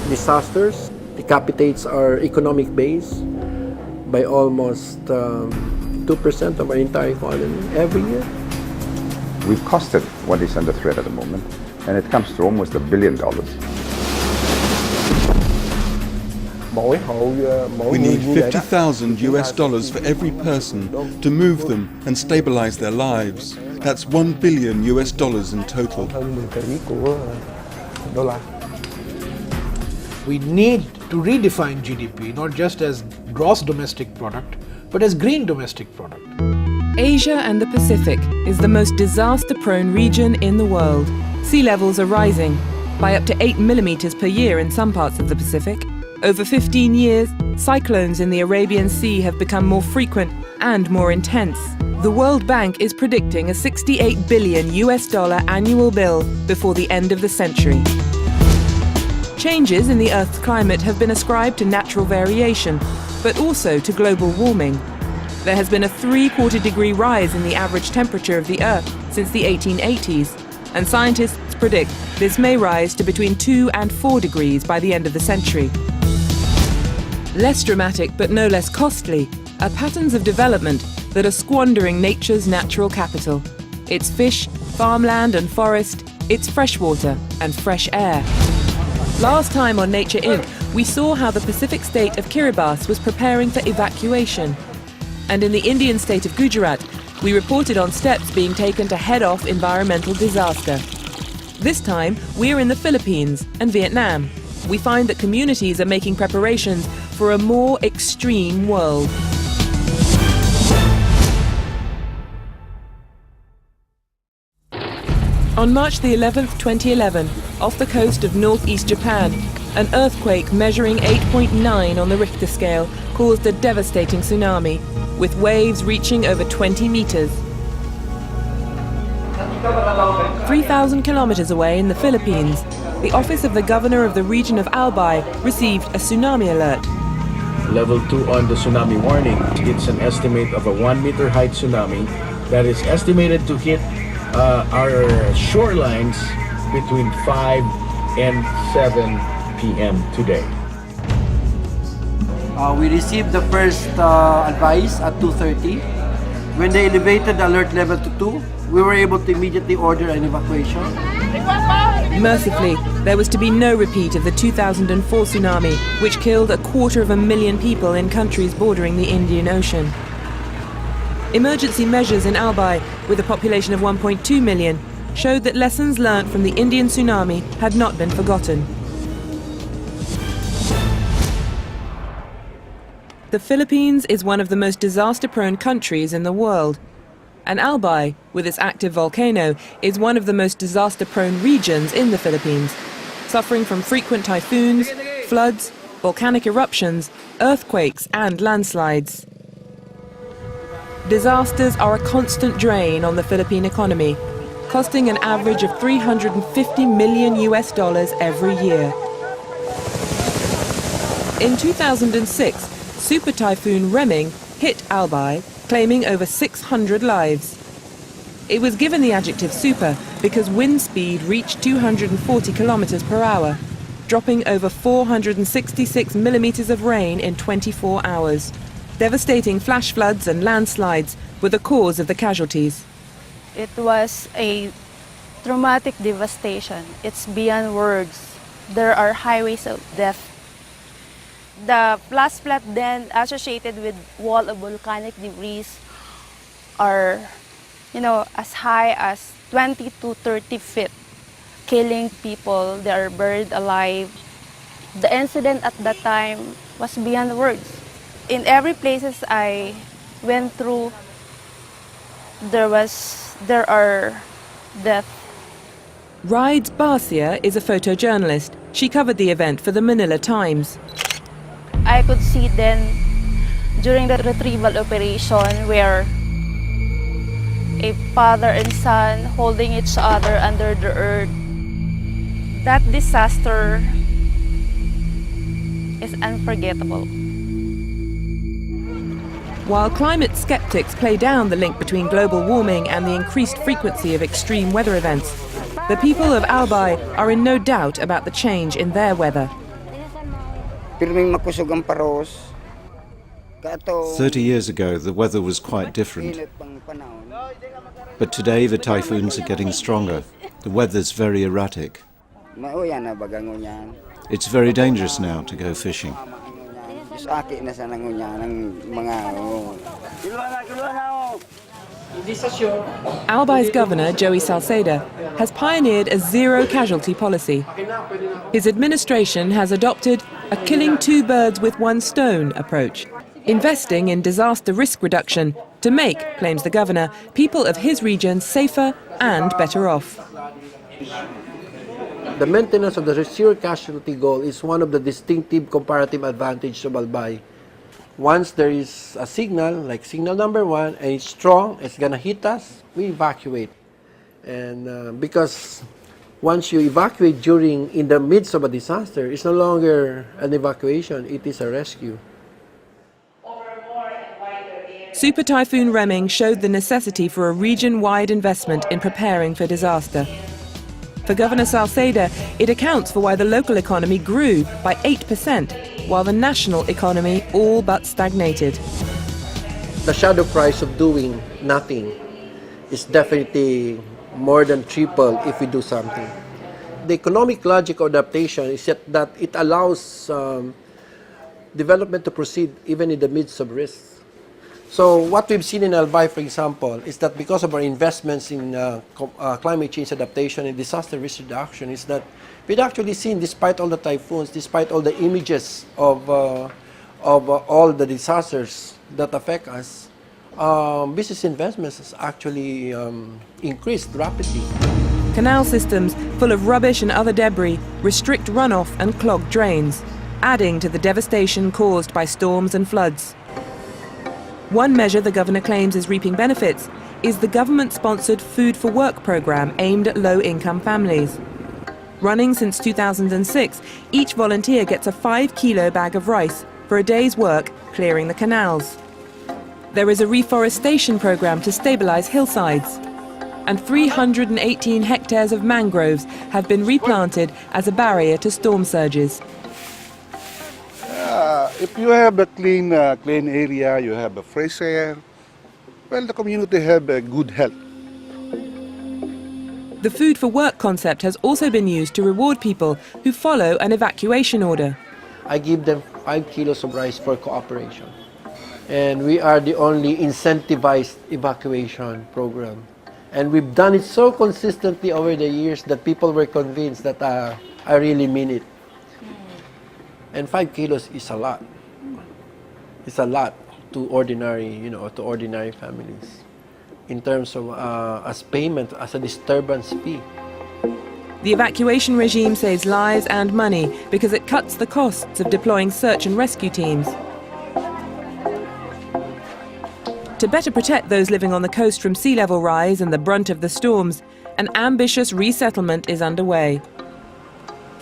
disasters decapitates our economic base by almost 2% of our entire economy every year. We've costed what is under threat at the moment, and it comes to almost $1 billion. We need $50,000 for every person to move them and stabilize their lives. That's $1 billion in total. We need to redefine GDP not just as gross domestic product, but as green domestic product. Asia and the Pacific is the most disaster-prone region in the world. Sea levels are rising by up to 8 millimeters per year in some parts of the Pacific. Over 15 years, cyclones in the Arabian Sea have become more frequent and more intense. The World Bank is predicting a $68 billion annual bill before the end of the century. Changes in the Earth's climate have been ascribed to natural variation, but also to global warming. There has been a 3/4 degree rise in the average temperature of the Earth since the 1880s, and scientists predict this may rise to between 2 and 4 degrees by the end of the century. Less dramatic but no less costly are patterns of development that are squandering nature's natural capital. Its fish, farmland and forest, its freshwater and fresh air. Last time on Nature Inc., we saw how the Pacific state of Kiribati was preparing for evacuation. And in the Indian state of Gujarat, we reported on steps being taken to head off environmental disaster. This time, we're in the Philippines and Vietnam. We find that communities are making preparations for a more extreme world. On March the 11th, 2011, off the coast of northeast Japan, an earthquake measuring 8.9 on the Richter scale caused a devastating tsunami, with waves reaching over 20 meters. 3,000 kilometers away in the Philippines, the office of the governor of the region of Albay received a tsunami alert. Level 2 on the tsunami warning. It's an estimate of a 1-meter high tsunami that is estimated to hit our shorelines between 5 and 7 p.m. today. We received the first advice at 2:30. When they elevated the alert level to 2, we were able to immediately order an evacuation. Mercifully, there was to be no repeat of the 2004 tsunami, which killed 250,000 people in countries bordering the Indian Ocean. Emergency measures in Albay, with a population of 1.2 million, showed that lessons learnt from the Indian tsunami had not been forgotten. The Philippines is one of the most disaster-prone countries in the world. And Albay, with its active volcano, is one of the most disaster-prone regions in the Philippines, suffering from frequent typhoons, floods, volcanic eruptions, earthquakes and landslides. Disasters are a constant drain on the Philippine economy, costing an average of $350 million every year. In 2006, Super Typhoon Reming hit Albay, claiming over 600 lives. It was given the adjective super because wind speed reached 240 kilometers per hour, dropping over 466 millimeters of rain in 24 hours. Devastating flash floods and landslides were the cause of the casualties. It was a traumatic devastation. It's beyond words. There are highways of death. The flash flood then associated with wall of volcanic debris are, as high as 20 to 30 feet, killing people. They are buried alive. The incident at that time was beyond words. In every places I went through, there are death. Rides Barcia is a photojournalist. She covered the event for the Manila Times. I could see then during the retrieval operation where a father and son holding each other under the earth. That disaster is unforgettable. While climate skeptics play down the link between global warming and the increased frequency of extreme weather events, the people of Albay are in no doubt about the change in their weather. Pirming makusog ang paros. 30 years ago, the weather was quite different. But today, the typhoons are getting stronger. The weather's very erratic. It's very dangerous now to go fishing. Albai's governor, Joey Salceda, has pioneered a zero-casualty policy. His administration has adopted a killing two birds with one stone approach, investing in disaster risk reduction to make, claims the governor, people of his region safer and better off. The maintenance of the zero-casualty goal is one of the distinctive comparative advantages of Albay. Once there is a signal, like signal number 1, and it's strong, it's gonna hit us, we evacuate. And because once you evacuate in the midst of a disaster, it's no longer an evacuation, it is a rescue. Super Typhoon Reming showed the necessity for a region-wide investment in preparing for disaster. For Governor Salceda, it accounts for why the local economy grew by 8%, while the national economy all but stagnated. The shadow price of doing nothing is definitely more than triple if we do something. The economic logic of adaptation is that it allows development to proceed even in the midst of risks. So what we've seen in Albay, for example, is that because of our investments in climate change adaptation and disaster risk reduction, is that we'd actually seen, despite all the typhoons, despite all the images of all the disasters that affect us, business investments has actually increased rapidly. Canal systems full of rubbish and other debris restrict runoff and clog drains, adding to the devastation caused by storms and floods. One measure the governor claims is reaping benefits is the government-sponsored Food for Work programme aimed at low-income families. Running since 2006, each volunteer gets a 5-kilo bag of rice for a day's work clearing the canals. There is a reforestation programme to stabilise hillsides, and 318 hectares of mangroves have been replanted as a barrier to storm surges. If you have a clean area, you have a fresh air, well, the community have a good health. The Food for Work concept has also been used to reward people who follow an evacuation order. I give them 5 kilos of rice for cooperation. And we are the only incentivized evacuation program. And we've done it so consistently over the years that people were convinced that I really mean it. And 5 kilos is a lot. It's a lot to ordinary, to ordinary families in terms of as payment, as a disturbance fee. The evacuation regime saves lives and money because it cuts the costs of deploying search and rescue teams. To better protect those living on the coast from sea level rise and the brunt of the storms, an ambitious resettlement is underway.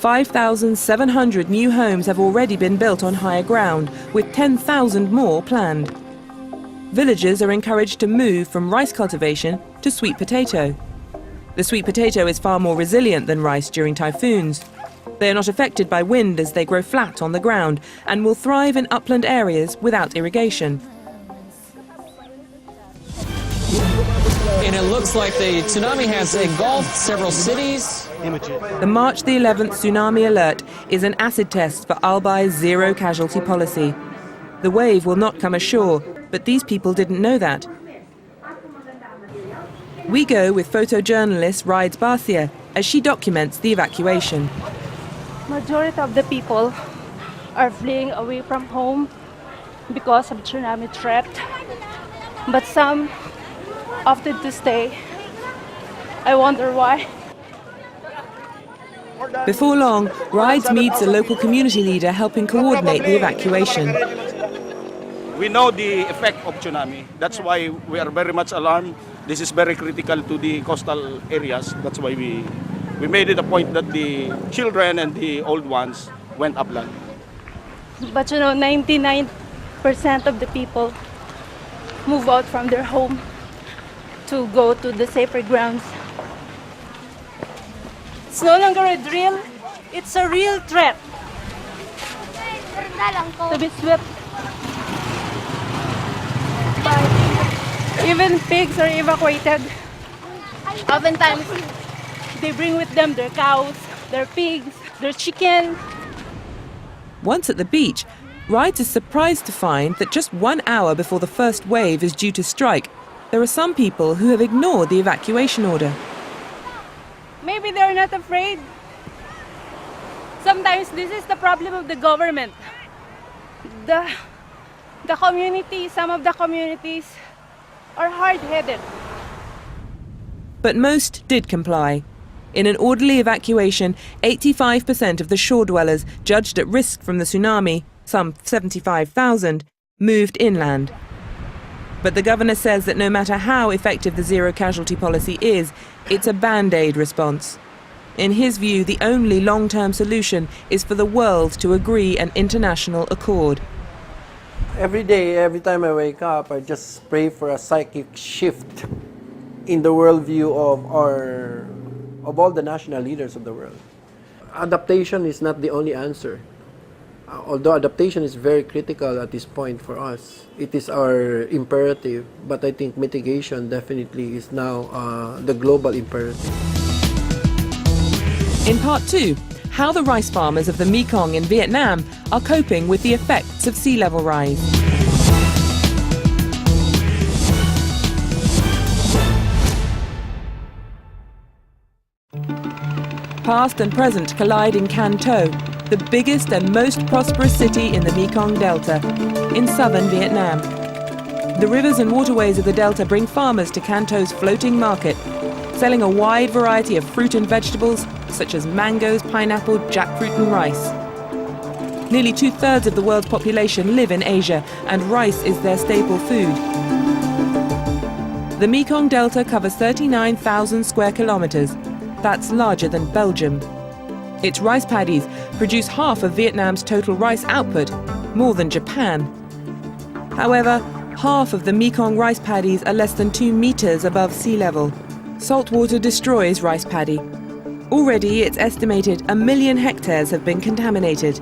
5,700 new homes have already been built on higher ground, with 10,000 more planned. Villagers are encouraged to move from rice cultivation to sweet potato. The sweet potato is far more resilient than rice during typhoons. They are not affected by wind as they grow flat on the ground and will thrive in upland areas without irrigation. And it looks like the tsunami has engulfed several cities. The March the 11th tsunami alert is an acid test for Albay's zero-casualty policy. The wave will not come ashore, but these people didn't know that. We go with photojournalist Rides Barcia as she documents the evacuation. Majority of the people are fleeing away from home because of tsunami threat, but some opted to stay. I wonder why. Before long, Rides meets a local community leader helping coordinate the evacuation. We know the effect of tsunami. That's why we are very much alarmed. This is very critical to the coastal areas. That's why we made it a point that the children and the old ones went upland. But 99% of the people move out from their home to go to the safer grounds. It's no longer a drill, it's a real threat. to be swept. Even pigs are evacuated. Oftentimes, they bring with them their cows, their pigs, their chicken. Once at the beach, Rides is surprised to find that just 1 hour before the first wave is due to strike, there are some people who have ignored the evacuation order. Maybe they're not afraid. Sometimes this is the problem of the government. The community, some of the communities are hard-headed. But most did comply. In an orderly evacuation, 85% of the shore dwellers judged at risk from the tsunami, some 75,000, moved inland. But the governor says that no matter how effective the zero-casualty policy is, it's a band-aid response. In his view, the only long-term solution is for the world to agree an international accord. Every day, every time I wake up, I just pray for a psychic shift in the worldview of all the national leaders of the world. Adaptation is not the only answer. Although adaptation is very critical at this point for us, it is our imperative, but I think mitigation definitely is now the global imperative. In part 2, how the rice farmers of the Mekong in Vietnam are coping with the effects of sea level rise. Past and present collide in Can Tho, the biggest and most prosperous city in the Mekong Delta, in southern Vietnam. The rivers and waterways of the Delta bring farmers to Can Tho's floating market, selling a wide variety of fruit and vegetables such as mangoes, pineapple, jackfruit and rice. Nearly 2/3 of the world's population live in Asia, and rice is their staple food. The Mekong Delta covers 39,000 square kilometres. That's larger than Belgium. Its rice paddies produce half of Vietnam's total rice output, more than Japan. However, half of the Mekong rice paddies are less than 2 meters above sea level. Saltwater destroys rice paddy. Already, it's estimated 1 million hectares have been contaminated.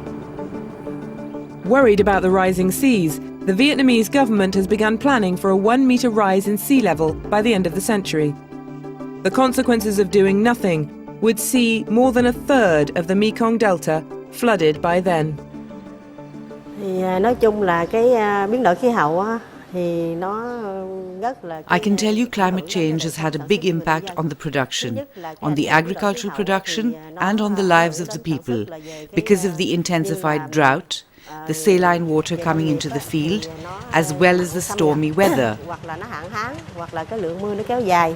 Worried about the rising seas, the Vietnamese government has begun planning for a 1-meter rise in sea level by the end of the century. The consequences of doing nothing would see more than 1/3 of the Mekong Delta flooded by then. Nói chung là cái biến đổi khí hậu á thì nó rất là I can tell you climate change has had a big impact on the production, on the agricultural production and on the lives of the people because of the intensified drought, the saline water coming into the field, as well as the stormy weather. Hoặc là nó hạn hán, hoặc là cái lượng mưa nó kéo dài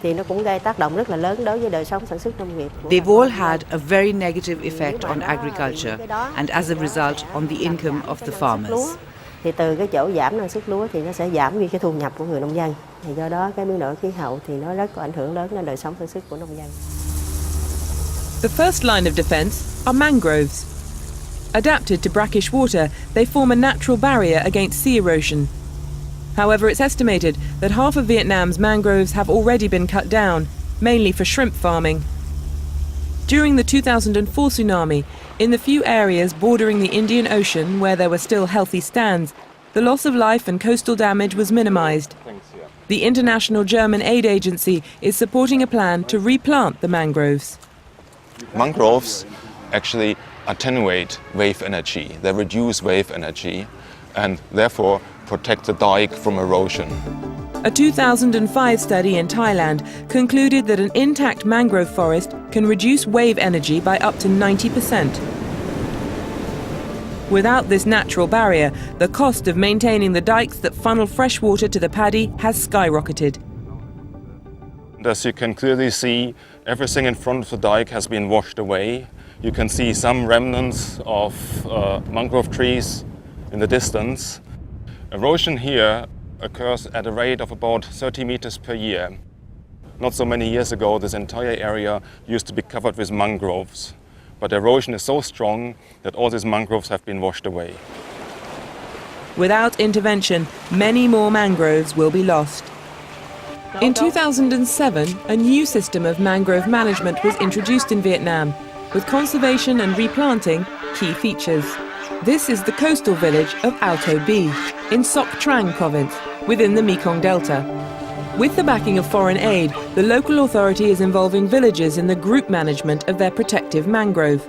thì nó cũng gây tác động rất là lớn đối với đời sống sản xuất nông nghiệp. They've all had a very negative effect on agriculture and as a result on the income of the farmers. Thì từ cái chỗ giảm năng suất lúa thì nó sẽ giảm đi cái thu nhập của người nông dân. Thì do đó cái biến đổi khí hậu thì nó rất có ảnh hưởng lớn đến đời sống sản xuất của nông dân. The first line of defence are mangroves. Adapted to brackish water, they form a natural barrier against sea erosion. However, it's estimated that half of Vietnam's mangroves have already been cut down, mainly for shrimp farming. During the 2004 tsunami, in the few areas bordering the Indian Ocean where there were still healthy stands, the loss of life and coastal damage was minimized. The International German Aid Agency is supporting a plan to replant the mangroves. Mangroves actually attenuate wave energy. They reduce wave energy and therefore protect the dike from erosion. A 2005 study in Thailand concluded that an intact mangrove forest can reduce wave energy by up to 90%. Without this natural barrier, the cost of maintaining the dikes that funnel fresh water to the paddy has skyrocketed. As you can clearly see, everything in front of the dike has been washed away. You can see some remnants of mangrove trees in the distance. Erosion here occurs at a rate of about 30 meters per year. Not so many years ago, this entire area used to be covered with mangroves. But erosion is so strong that all these mangroves have been washed away. Without intervention, many more mangroves will be lost. In 2007, a new system of mangrove management was introduced in Vietnam, with conservation and replanting key features. This is the coastal village of Alto B in Sok Trang province, within the Mekong Delta. With the backing of foreign aid, the local authority is involving villagers in the group management of their protective mangrove.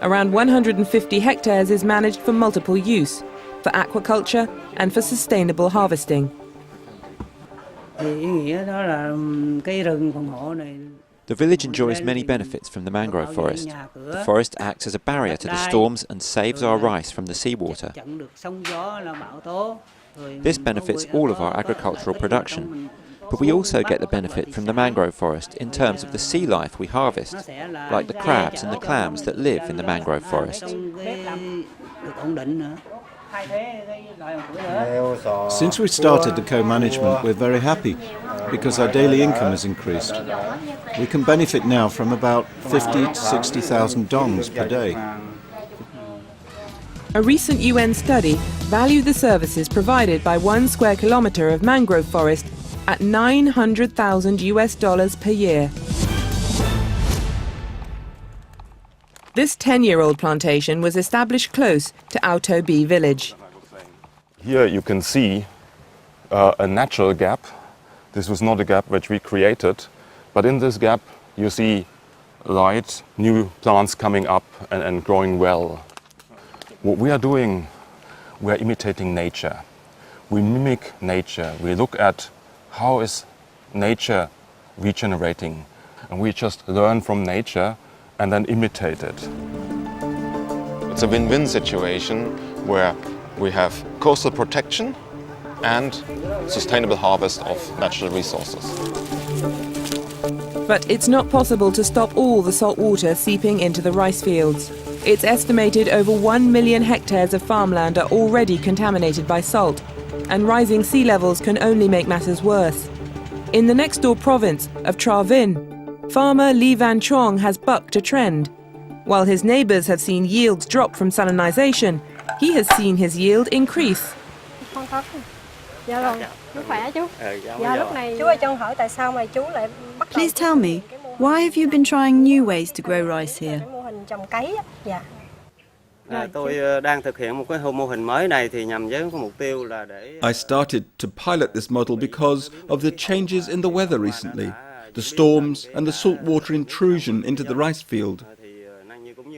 Around 150 hectares is managed for multiple use, for aquaculture and for sustainable harvesting. The village enjoys many benefits from the mangrove forest. The forest acts as a barrier to the storms and saves our rice from the seawater. This benefits all of our agricultural production, but we also get the benefit from the mangrove forest in terms of the sea life we harvest, like the crabs and the clams that live in the mangrove forest. Since we started the co-management, we're very happy because our daily income has increased. We can benefit now from about 50 to 60,000 dongs per day. A recent UN study valued the services provided by 1 square kilometre of mangrove forest at $900,000 per year. This 10-year-old plantation was established close to Auto B village. Here you can see a natural gap. This was not a gap which we created, but in this gap you see light, new plants coming up and growing well. What we are doing, we are imitating nature. We mimic nature. We look at how is nature regenerating, and we just learn from nature and then imitate it. It's a win-win situation where we have coastal protection and sustainable harvest of natural resources. But it's not possible to stop all the salt water seeping into the rice fields. It's estimated over 1 million hectares of farmland are already contaminated by salt, and rising sea levels can only make matters worse. In the next-door province of Tra Vinh, farmer Lee Van Trong has bucked a trend. While his neighbours have seen yields drop from salinisation, he has seen his yield increase. Please tell me, why have you been trying new ways to grow rice here? I started to pilot this model because of the changes in the weather recently, the storms and the saltwater intrusion into the rice field.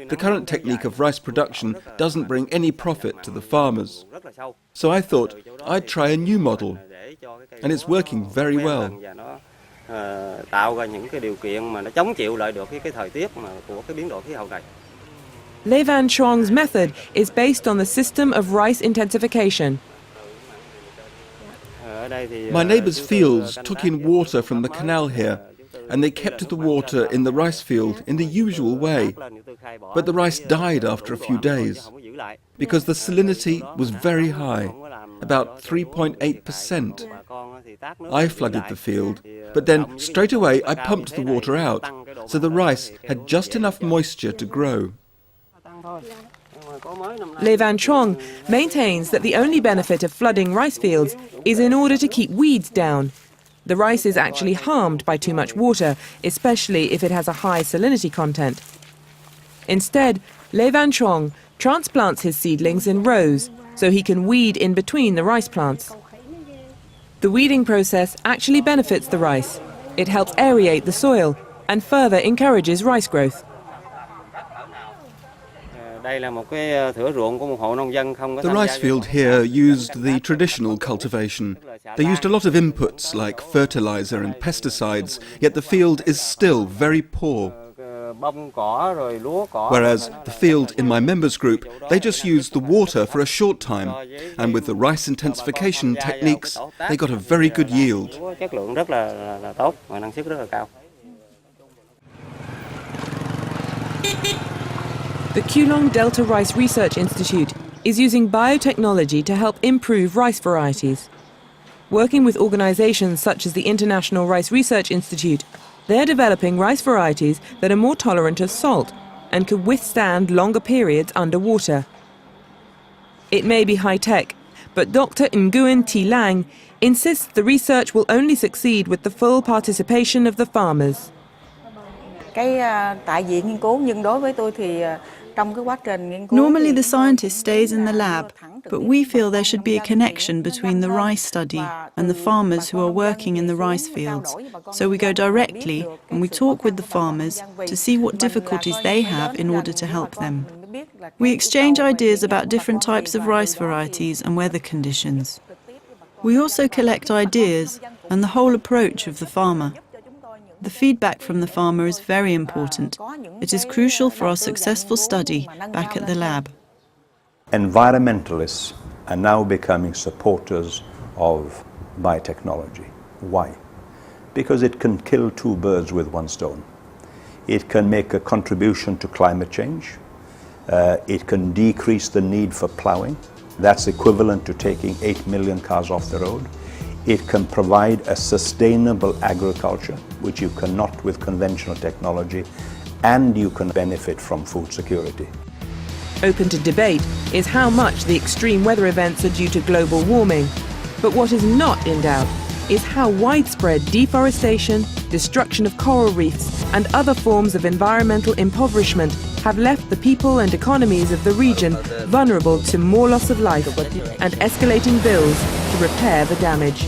The current technique of rice production doesn't bring any profit to the farmers. So I thought I'd try a new model, and it's working very well. Le Van Truong's method is based on the system of rice intensification. My neighbours' fields took in water from the canal here, and they kept the water in the rice field in the usual way. But the rice died after a few days, because the salinity was very high, about 3.8%. I flooded the field, but then straight away I pumped the water out, so the rice had just enough moisture to grow. Le Van Truong maintains that the only benefit of flooding rice fields is in order to keep weeds down. The rice is actually harmed by too much water, especially if it has a high salinity content. Instead, Le Van Truong transplants his seedlings in rows so he can weed in between the rice plants. The weeding process actually benefits the rice. It helps aerate the soil and further encourages rice growth. The rice field here used the traditional cultivation. They used a lot of inputs like fertilizer and pesticides, yet the field is still very poor. Whereas the field in my members group, they just used the water for a short time, and with the rice intensification techniques, they got a very good yield. The Kulong Delta Rice Research Institute is using biotechnology to help improve rice varieties. Working with organisations such as the International Rice Research Institute, they're developing rice varieties that are more tolerant of salt and can withstand longer periods underwater. It may be high-tech, but Dr. Nguyen Thi Lang insists the research will only succeed with the full participation of the farmers. Tại viện nghiên cứu, nhưng đối với tôi thì Normally the scientist stays in the lab, but we feel there should be a connection between the rice study and the farmers who are working in the rice fields. So we go directly and we talk with the farmers to see what difficulties they have in order to help them. We exchange ideas about different types of rice varieties and weather conditions. We also collect ideas and the whole approach of the farmer. The feedback from the farmer is very important. It is crucial for our successful study back at the lab. Environmentalists are now becoming supporters of biotechnology. Why? Because it can kill two birds with one stone. It can make a contribution to climate change. It can decrease the need for ploughing. That's equivalent to taking 8 million cars off the road. It can provide a sustainable agriculture, which you cannot with conventional technology, and you can benefit from food security. Open to debate is how much the extreme weather events are due to global warming. But what is not in doubt is how widespread deforestation, destruction of coral reefs, and other forms of environmental impoverishment have left the people and economies of the region vulnerable to more loss of life and escalating bills to repair the damage.